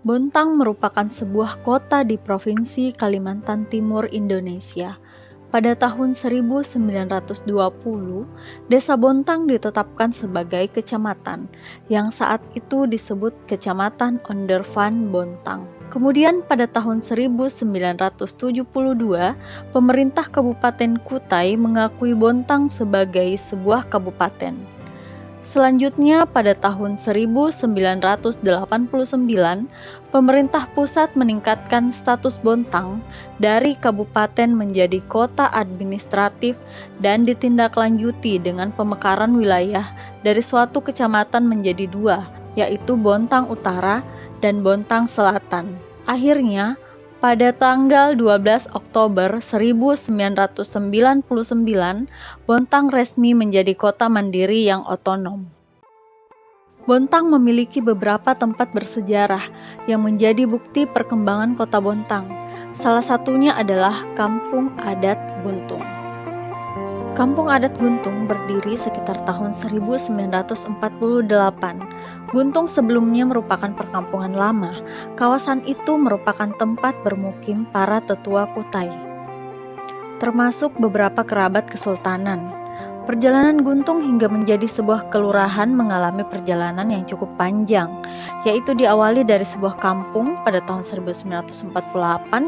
Bontang merupakan sebuah kota di Provinsi Kalimantan Timur, Indonesia. Pada tahun 1920, Desa Bontang ditetapkan sebagai kecamatan, yang saat itu disebut Kecamatan Ondervan Bontang. Kemudian pada tahun 1972, pemerintah Kabupaten Kutai mengakui Bontang sebagai sebuah kabupaten. Selanjutnya, pada tahun 1989, pemerintah pusat meningkatkan status Bontang dari kabupaten menjadi kota administratif dan ditindaklanjuti dengan pemekaran wilayah dari suatu kecamatan menjadi dua, yaitu Bontang Utara dan Bontang Selatan. Akhirnya, pada tanggal 12 Oktober 1999, Bontang resmi menjadi kota mandiri yang otonom. Bontang memiliki beberapa tempat bersejarah yang menjadi bukti perkembangan kota Bontang. Salah satunya adalah Kampung Adat Guntung. Kampung Adat Guntung berdiri sekitar tahun 1948. Guntung sebelumnya merupakan perkampungan lama. Kawasan itu merupakan tempat bermukim para tetua Kutai, termasuk beberapa kerabat kesultanan. Perjalanan Guntung hingga menjadi sebuah kelurahan mengalami perjalanan yang cukup panjang, yaitu diawali dari sebuah kampung pada tahun 1948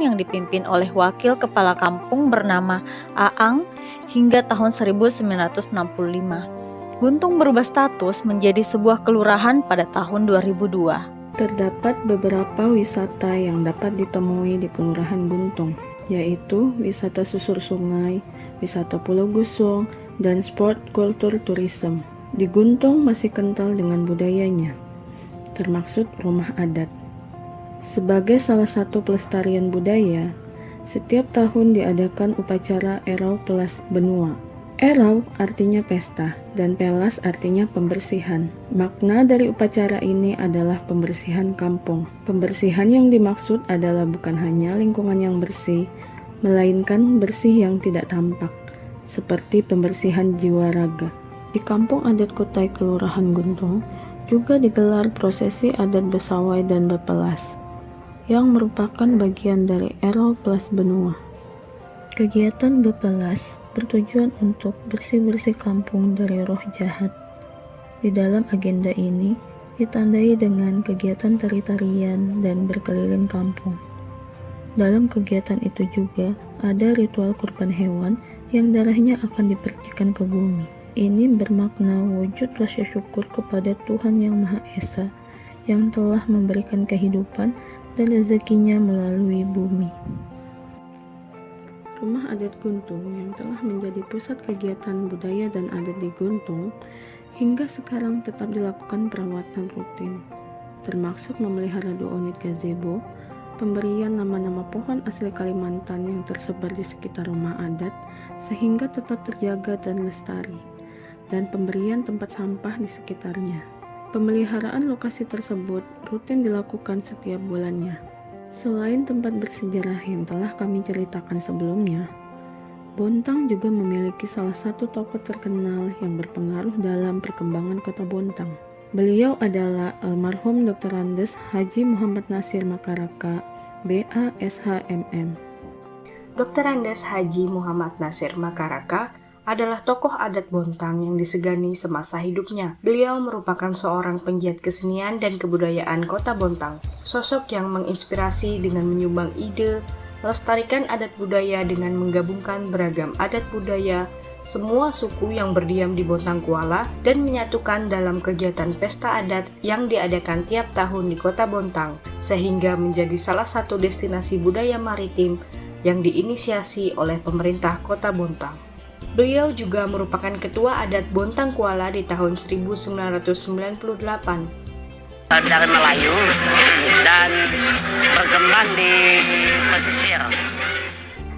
yang dipimpin oleh wakil kepala kampung bernama Aang hingga tahun 1965. Guntung berubah status menjadi sebuah kelurahan pada tahun 2002. Terdapat beberapa wisata yang dapat ditemui di Kelurahan Guntung, yaitu wisata susur sungai, wisata Pulau Gusung, dan sport kultur tourism. Di Guntung masih kental dengan budayanya, termaksud rumah adat. Sebagai salah satu pelestarian budaya, setiap tahun diadakan upacara Erau Pelas Benua. Erau artinya pesta, dan pelas artinya pembersihan. Makna dari upacara ini adalah pembersihan kampung. Pembersihan yang dimaksud adalah bukan hanya lingkungan yang bersih, melainkan bersih yang tidak tampak, seperti pembersihan jiwa raga. Di Kampung Adat Kutai Kelurahan Guntung juga digelar prosesi adat Besawai dan Bepelas, yang merupakan bagian dari Erau Pelas Benua. Kegiatan Bepelas bertujuan untuk bersih-bersih kampung dari roh jahat. Di dalam agenda ini ditandai dengan kegiatan tari-tarian dan berkeliling kampung. Dalam kegiatan itu juga ada ritual kurban hewan yang darahnya akan dipercikan ke bumi. Ini bermakna wujud rasa syukur kepada Tuhan Yang Maha Esa yang telah memberikan kehidupan dan rezekinya melalui bumi. Rumah Adat Guntung yang telah menjadi pusat kegiatan budaya dan adat di Guntung hingga sekarang tetap dilakukan perawatan rutin, termasuk memelihara 2 unit gazebo, pemberian nama-nama pohon asli Kalimantan yang tersebar di sekitar rumah adat sehingga tetap terjaga dan lestari, dan pemberian tempat sampah di sekitarnya. Pemeliharaan lokasi tersebut rutin dilakukan setiap bulannya. Selain tempat bersejarah yang telah kami ceritakan sebelumnya, Bontang juga memiliki salah satu tokoh terkenal yang berpengaruh dalam perkembangan kota Bontang. Beliau adalah almarhum Dr. Andes Haji Muhammad Nasir Makaraka, BASHMM. Dr. Andes Haji Muhammad Nasir Makaraka adalah tokoh adat Bontang yang disegani semasa hidupnya. Beliau merupakan seorang penggiat kesenian dan kebudayaan kota Bontang, sosok yang menginspirasi dengan menyumbang ide, melestarikan adat budaya dengan menggabungkan beragam adat budaya semua suku yang berdiam di Bontang Kuala dan menyatukan dalam kegiatan pesta adat yang diadakan tiap tahun di kota Bontang, sehingga menjadi salah satu destinasi budaya maritim yang diinisiasi oleh pemerintah kota Bontang. Beliau juga merupakan ketua adat Bontang Kuala di tahun 1998. Dari Melayu dan berkembang di pesisir.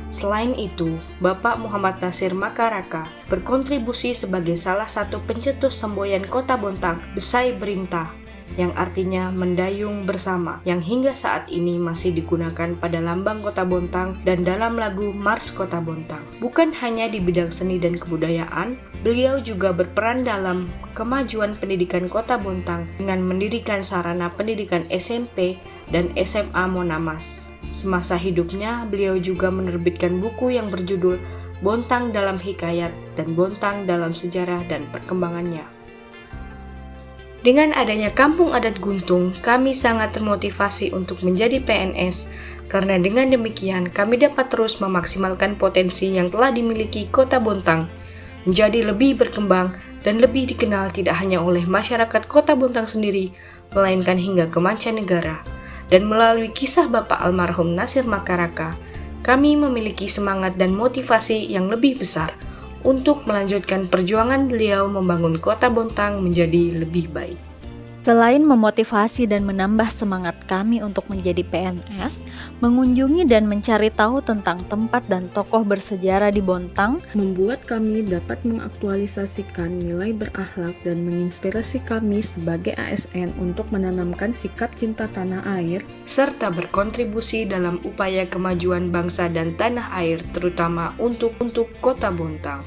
Selain itu, Bapak Muhammad Nasir Makaraka berkontribusi sebagai salah satu pencetus semboyan kota Bontang, Besai Berintah, yang artinya mendayung bersama, yang hingga saat ini masih digunakan pada lambang Kota Bontang dan dalam lagu Mars Kota Bontang. Bukan hanya di bidang seni dan kebudayaan, beliau juga berperan dalam kemajuan pendidikan Kota Bontang dengan mendirikan sarana pendidikan SMP dan SMA Monamas. Semasa hidupnya, beliau juga menerbitkan buku yang berjudul Bontang dalam Hikayat dan Bontang dalam Sejarah dan Perkembangannya. Dengan adanya Kampung Adat Guntung, kami sangat termotivasi untuk menjadi PNS, karena dengan demikian kami dapat terus memaksimalkan potensi yang telah dimiliki Kota Bontang, menjadi lebih berkembang dan lebih dikenal tidak hanya oleh masyarakat Kota Bontang sendiri, melainkan hingga ke mancanegara. Dan melalui kisah Bapak almarhum Nasir Makaraka, kami memiliki semangat dan motivasi yang lebih besar untuk melanjutkan perjuangan beliau membangun Kota Bontang menjadi lebih baik. Selain memotivasi dan menambah semangat kami untuk menjadi PNS, mengunjungi dan mencari tahu tentang tempat dan tokoh bersejarah di Bontang, membuat kami dapat mengaktualisasikan nilai berakhlak dan menginspirasi kami sebagai ASN untuk menanamkan sikap cinta tanah air, serta berkontribusi dalam upaya kemajuan bangsa dan tanah air, terutama untuk Kota Bontang.